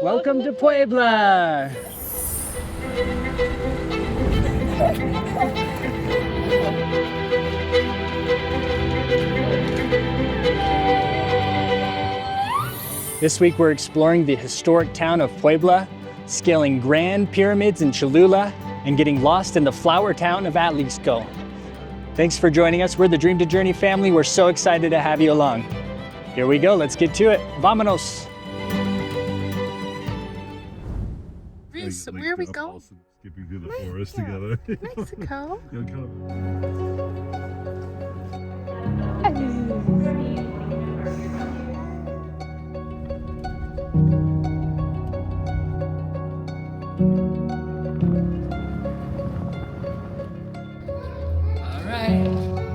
Welcome to Puebla! This week we're exploring the historic town of Puebla, scaling grand pyramids in Cholula, and getting lost in the flower town of Atlixco. Thanks for joining us. We're the Dream to Journey family. We're so excited to have you along. Here we go, let's get to it. Vámonos! Reese, where are we going? Skipping through the forest together. Mexico.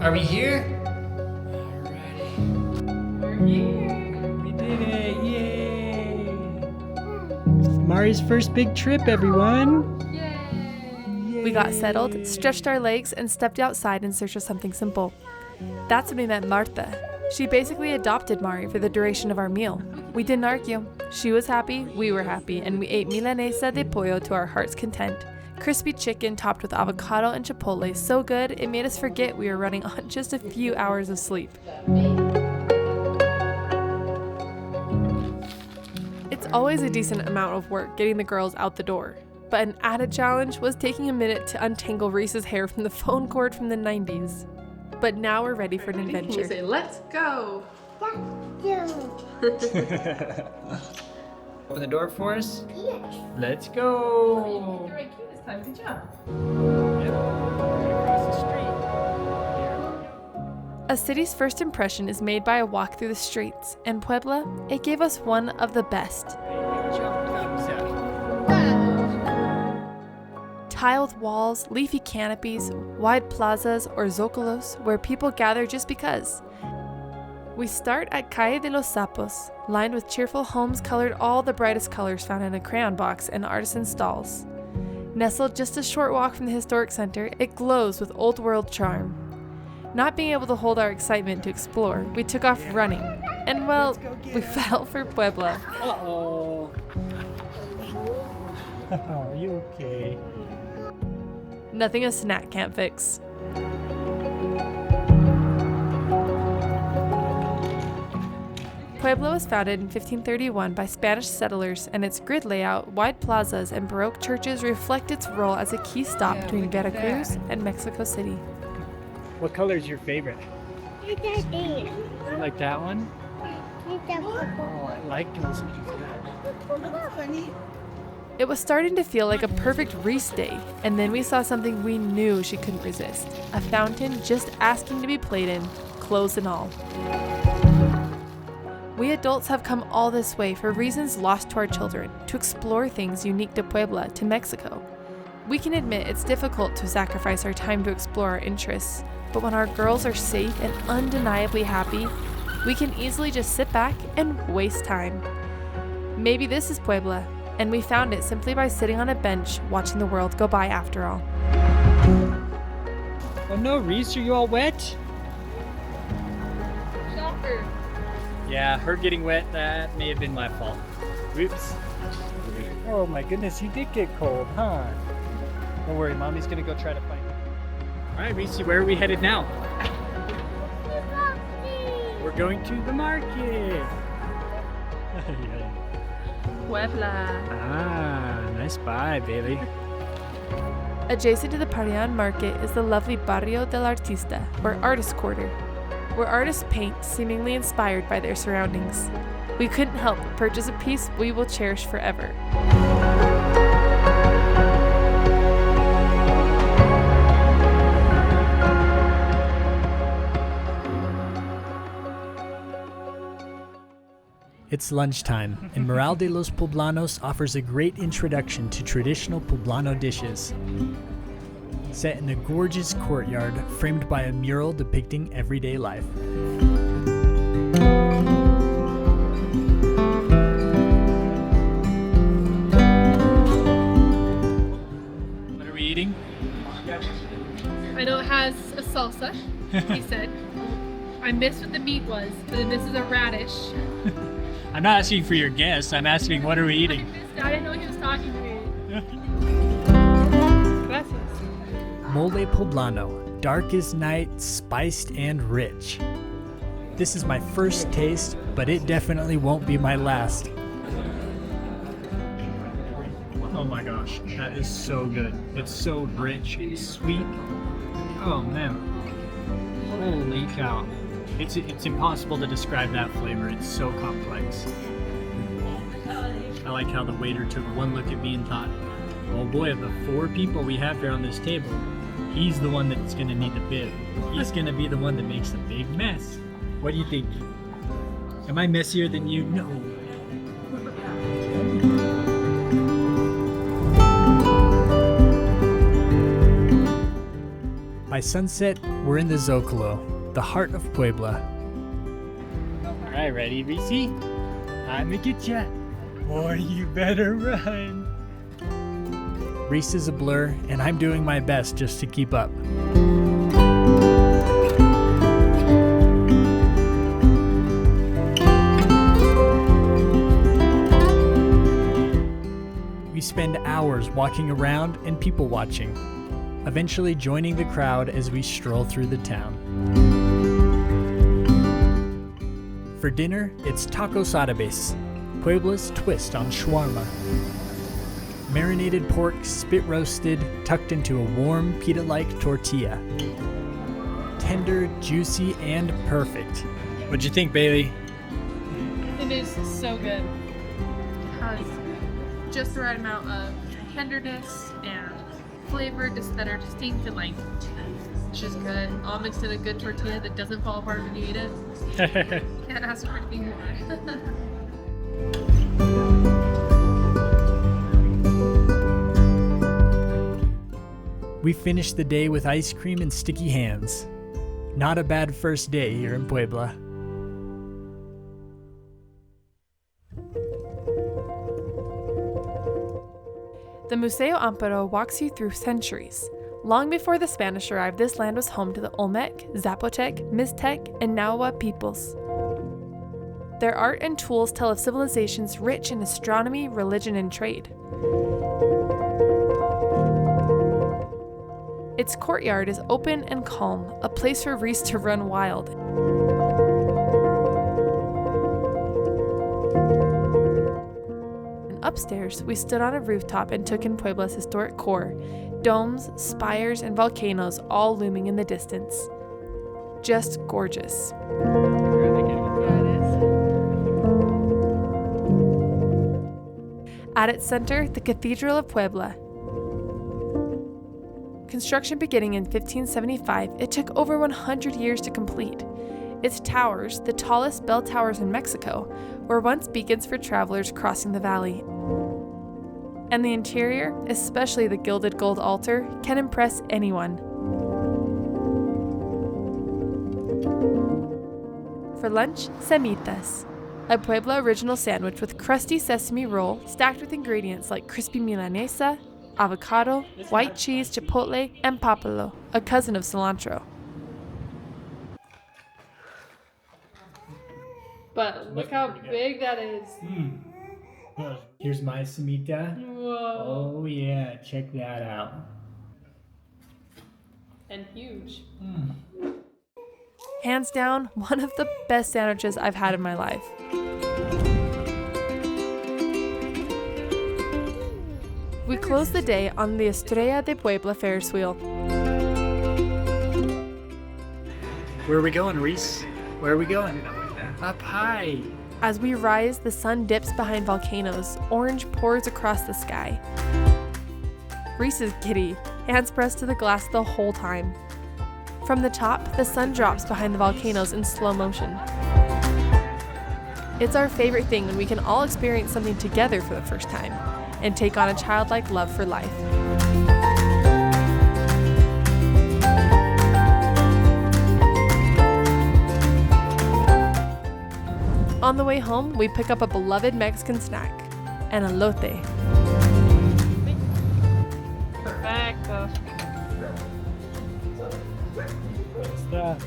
Are we here? Alrighty. We're here. We did it. Yay. Mari's first big trip, everyone. Yay. We got settled, stretched our legs, and stepped outside in search of something simple. That's when we met Marta. She basically adopted Mari for the duration of our meal. We didn't argue. She was happy, we were happy, and we ate milanesa de pollo to our heart's content. Crispy chicken topped with avocado and chipotle, so good it made us forget we were running on just a few hours of sleep. It's always a decent amount of work getting the girls out the door, but an added challenge was taking a minute to untangle Reese's hair from the phone cord from the 90s. But now we're ready for an adventure. You say, let's go! Open the door for us? Yes. Let's go! You're right, key this time. Good job. Yep. Across the street. A city's first impression is made by a walk through the streets, and Puebla, it gave us one of the best. Tiled walls, leafy canopies, wide plazas, or zocalos where people gather just because. We start at Calle de los Sapos, lined with cheerful homes colored all the brightest colors found in a crayon box and artisan stalls. Nestled just a short walk from the historic center, it glows with old-world charm. Not being able to hold our excitement to explore, we took off running, and well, we fell for Puebla. Uh-oh. Are you okay? Nothing a snack can't fix. Puebla was founded in 1531 by Spanish settlers, and its grid layout, wide plazas, and Baroque churches reflect its role as a key stop between Veracruz and Mexico City. What color is your favorite? You like that one? Oh, I like those. It was starting to feel like a perfect Reese day, and then we saw something we knew she couldn't resist. A fountain just asking to be played in, clothes and all. We adults have come all this way for reasons lost to our children, to explore things unique to Puebla, to Mexico. We can admit it's difficult to sacrifice our time to explore our interests, but when our girls are safe and undeniably happy, we can easily just sit back and waste time. Maybe this is Puebla, and we found it simply by sitting on a bench watching the world go by after all. Oh no, Reese, are you all wet? Shocker. Yeah, her getting wet, that may have been my fault. Whoops. Oh my goodness, you did get cold, huh? Don't worry, Mommy's gonna go try to find you. Alright, Reese, where are we headed now? We're going to the market. Puebla. Ah, nice buy, Bailey. Adjacent to the Parian market is the lovely Barrio del Artista, or Artist Quarter, where artists paint seemingly inspired by their surroundings. We couldn't help but purchase a piece we will cherish forever. It's lunchtime, and Moral de los Poblanos offers a great introduction to traditional Poblano dishes. Set in a gorgeous courtyard framed by a mural depicting everyday life. What are we eating? I know it has a salsa, he said. I missed what the meat was, but then this is a radish. I'm not asking for your guess, I'm asking what are we eating? talking to me. Gracias. Mole poblano, dark as night, spiced and rich. This is my first taste, but it definitely won't be my last. Oh my gosh, that is so good. It's so rich and sweet. Oh man. Holy cow. It's impossible to describe that flavor. It's so complex. I like how the waiter took one look at me and thought, oh boy, of the 4 people we have here on this table, he's the one that's gonna need the bib. He's gonna be the one that makes a big mess. What do you think? Am I messier than you? No. By sunset, we're in the Zocalo, the heart of Puebla. All right, ready, Reese? I'ma get ya, or you better run. Reese is a blur, and I'm doing my best just to keep up. We spend hours walking around and people watching, eventually joining the crowd as we stroll through the town. For dinner, it's tacos árabes, Puebla's twist on shawarma. Marinated pork, spit roasted, tucked into a warm pita-like tortilla. Tender, juicy, and perfect. What'd you think, Bailey? It is so good. Has just the right amount of tenderness and flavor that are distinct and like it's just good. All mixed in a good tortilla that doesn't fall apart when you eat it. Can't ask for anything more. We finished the day with ice cream and sticky hands. Not a bad first day here in Puebla. The Museo Amparo walks you through centuries. Long before the Spanish arrived, this land was home to the Olmec, Zapotec, Mixtec, and Nahua peoples. Their art and tools tell of civilizations rich in astronomy, religion, and trade. Its courtyard is open and calm, a place for Reese to run wild. And upstairs, we stood on a rooftop and took in Puebla's historic core, domes, spires, and volcanoes all looming in the distance. Just gorgeous. At its center, the Cathedral of Puebla. Construction beginning in 1575, it took over 100 years to complete. Its towers, the tallest bell towers in Mexico, were once beacons for travelers crossing the valley. And the interior, especially the gilded gold altar, can impress anyone. For lunch, semitas, a Puebla original sandwich with crusty sesame roll stacked with ingredients like crispy milanesa, avocado, white cheese, chipotle, and papalo, a cousin of cilantro. But look how big that is. Here's my semita. Whoa. Oh yeah, check that out. And huge. Hands down, one of the best sandwiches I've had in my life. We closed the day on the Estrella de Puebla Ferris wheel. Where are we going, Reese? Where are we going? Up high. As we rise, the sun dips behind volcanoes. Orange pours across the sky. Reese is giddy, hands pressed to the glass the whole time. From the top, the sun drops behind the volcanoes in slow motion. It's our favorite thing when we can all experience something together for the first time and take on a childlike love for life. On the way home, we pick up a beloved Mexican snack, an elote. Perfecto. Stuff.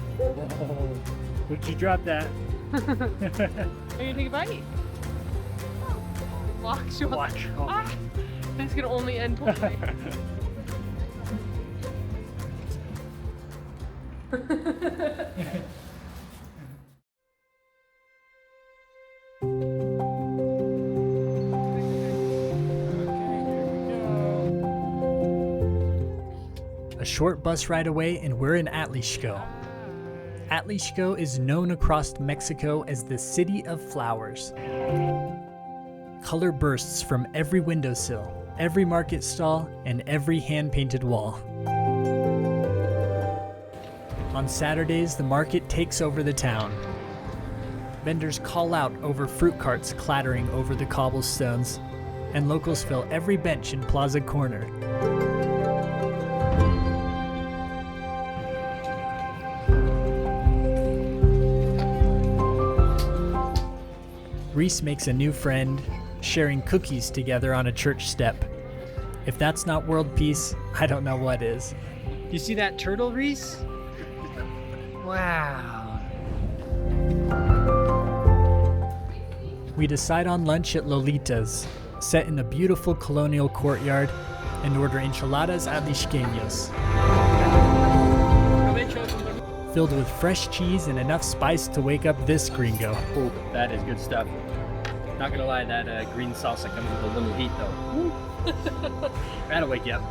Would you drop that? Are you gonna take a bite? Watch. Watch. Oh. Ah. Things can only end poorly. A short bus ride away and we're in Atlixco. Atlixco is known across Mexico as the City of Flowers. Color bursts from every windowsill, every market stall, and every hand-painted wall. On Saturdays, the market takes over the town. Vendors call out over fruit carts clattering over the cobblestones, and locals fill every bench in Plaza Corner. Reese makes a new friend, sharing cookies together on a church step. If that's not world peace, I don't know what is. You see that turtle, Reese? Wow. We decide on lunch at Lolita's, set in a beautiful colonial courtyard, and order enchiladas atlixqueños. Filled with fresh cheese and enough spice to wake up this gringo. Ooh, that is good stuff. Not gonna lie, that green salsa comes with a little heat though. That'll wake you up.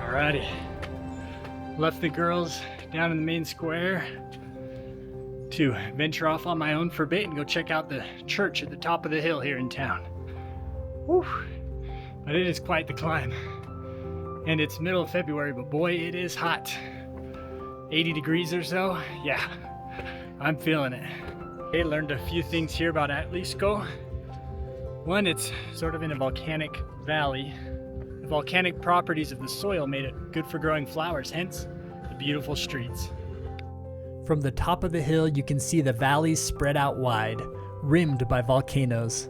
Alrighty. Left the girls down in the main square to venture off on my own for a bit and go check out the church at the top of the hill here in town. Whew. But it is quite the climb. And it's middle of February, but boy, it is hot. 80 degrees or so. Yeah, I'm feeling it. I learned a few things here about Atlixco. One, it's sort of in a volcanic valley. The volcanic properties of the soil made it good for growing flowers, hence the beautiful streets. From the top of the hill, you can see the valleys spread out wide, rimmed by volcanoes.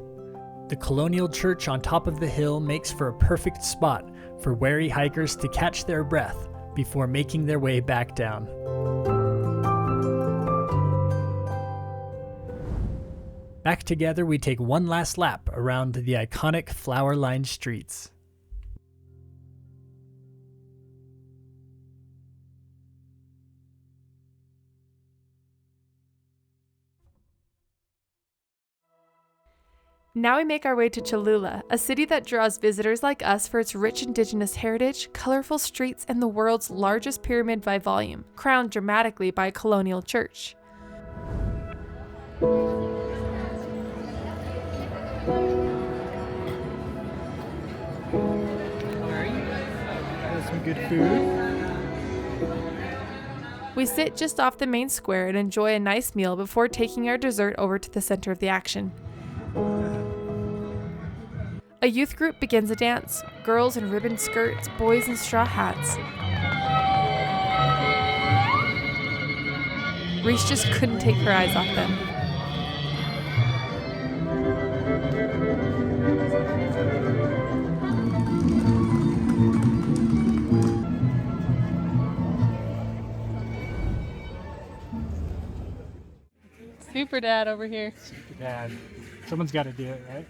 The colonial church on top of the hill makes for a perfect spot for wary hikers to catch their breath before making their way back down. Back together, we take one last lap around the iconic flower-lined streets. Now we make our way to Cholula, a city that draws visitors like us for its rich indigenous heritage, colorful streets, and the world's largest pyramid by volume, crowned dramatically by a colonial church. How are you? Got some good food. We sit just off the main square and enjoy a nice meal before taking our dessert over to the center of the action. A youth group begins a dance, girls in ribbon skirts, boys in straw hats. Reese just couldn't take her eyes off them. Super dad over here. Dad, someone's got to do it, right?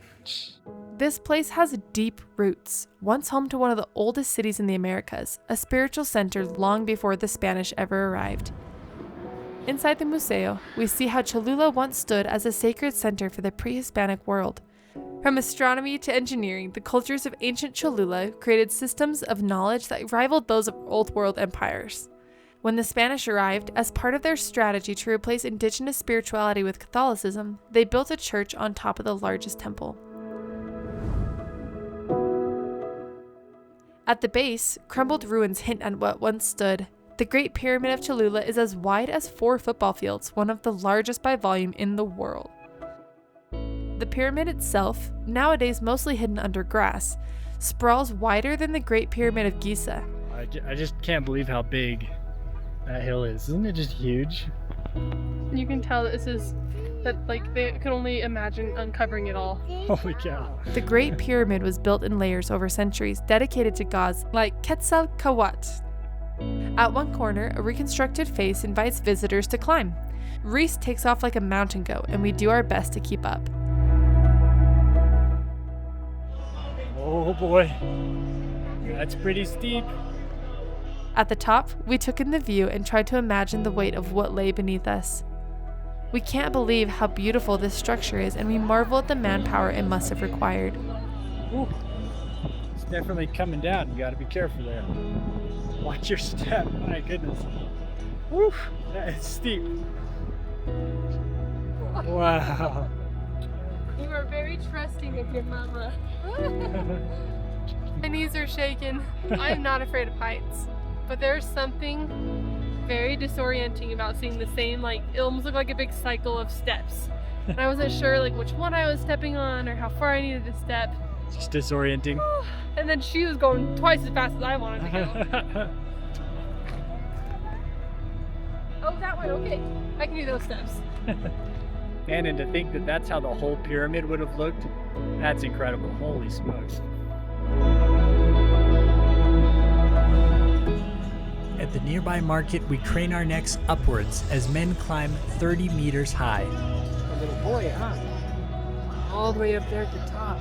This place has deep roots, once home to one of the oldest cities in the Americas, a spiritual center long before the Spanish ever arrived. Inside the museo, we see how Cholula once stood as a sacred center for the pre-Hispanic world. From astronomy to engineering, the cultures of ancient Cholula created systems of knowledge that rivaled those of Old World empires. When the Spanish arrived, as part of their strategy to replace indigenous spirituality with Catholicism, they built a church on top of the largest temple. At the base, crumbled ruins hint at what once stood. The Great Pyramid of Cholula is as wide as 4 football fields, one of the largest by volume in the world. The pyramid itself, nowadays mostly hidden under grass, sprawls wider than the Great Pyramid of Giza. I just can't believe how big that hill is. Isn't it just huge? You can tell this is that like they could only imagine uncovering it all. Holy cow. The Great Pyramid was built in layers over centuries, dedicated to gods like Quetzalcoatl. At one corner, a reconstructed face invites visitors to climb. Reese takes off like a mountain goat, and we do our best to keep up. Oh boy, that's pretty steep. At the top, we took in the view and tried to imagine the weight of what lay beneath us. We can't believe how beautiful this structure is, and we marvel at the manpower it must have required. Ooh, it's definitely coming down. You gotta be careful there. Watch your step, my goodness. Woo, that is steep. Wow. You are very trusting of your mama. My knees are shaking. I'm not afraid of heights, but there's something very disorienting about seeing the same, like, it almost looked like a big cycle of steps. And I wasn't sure like which one I was stepping on or how far I needed to step. Just disorienting. And then she was going twice as fast as I wanted to go. Oh, that way, okay. I can do those steps. And to think that that's how the whole pyramid would have looked, that's incredible. Holy smokes. At the nearby market, we crane our necks upwards as men climb 30 meters high. A little boy, huh? All the way up there at the top.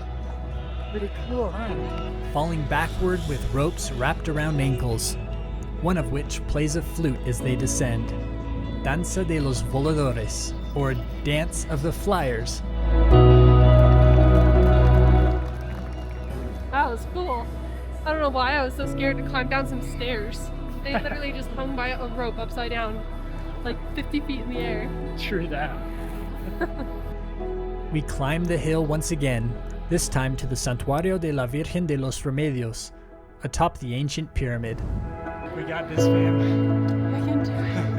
Pretty cool, huh? Falling backward with ropes wrapped around ankles, one of which plays a flute as they descend. Danza de los Voladores, or Dance of the Flyers. That was cool. I don't know why I was so scared to climb down some stairs. They literally just hung by a rope upside down, like 50 feet in the air. True that. We climb the hill once again, this time to the Santuario de la Virgen de los Remedios, atop the ancient pyramid. We got this, fam. I can do it.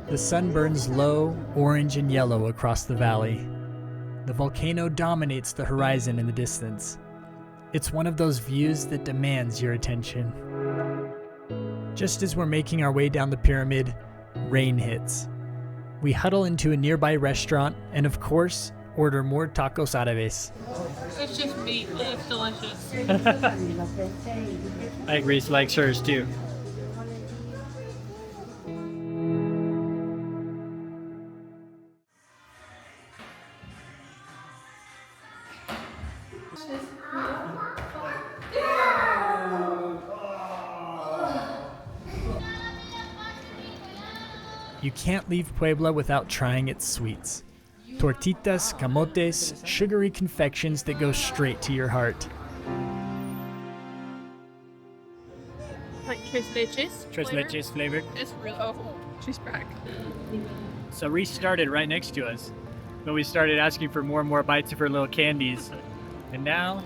The sun burns low, orange and yellow across the valley. The volcano dominates the horizon in the distance. It's one of those views that demands your attention. Just as we're making our way down the pyramid, rain hits. We huddle into a nearby restaurant and, of course, order more tacos árabes. It's just meat, but it's delicious. I think Reese likes hers too. You can't leave Puebla without trying its sweets. Tortitas, camotes, sugary confections that go straight to your heart. Like tres leches. Tres leches flavored. It's real. Oh, she's back. So Reese started right next to us, but we started asking for more and more bites of her little candies, and now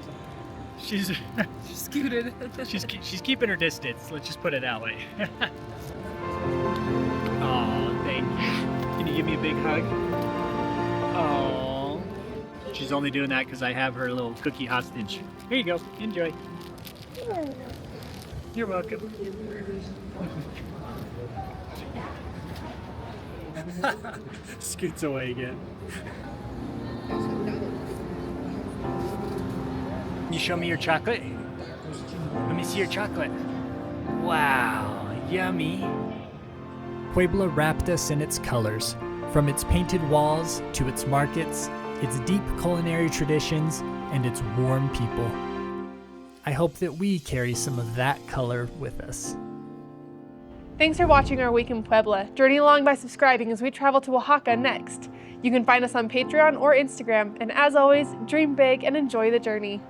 she's She scooted. she's keeping her distance. Let's just put it that way. Oh, thank you. Can you give me a big hug? Oh, she's only doing that because I have her little cookie hostage. Here you go. Enjoy. You're welcome. Scoots away again. Can you show me your chocolate? Let me see your chocolate. Wow, yummy. Puebla wrapped us in its colors, from its painted walls to its markets, its deep culinary traditions, and its warm people. I hope that we carry some of that color with us. Thanks for watching our week in Puebla. Journey along by subscribing as we travel to Oaxaca next. You can find us on Patreon or Instagram, and as always, dream big and enjoy the journey.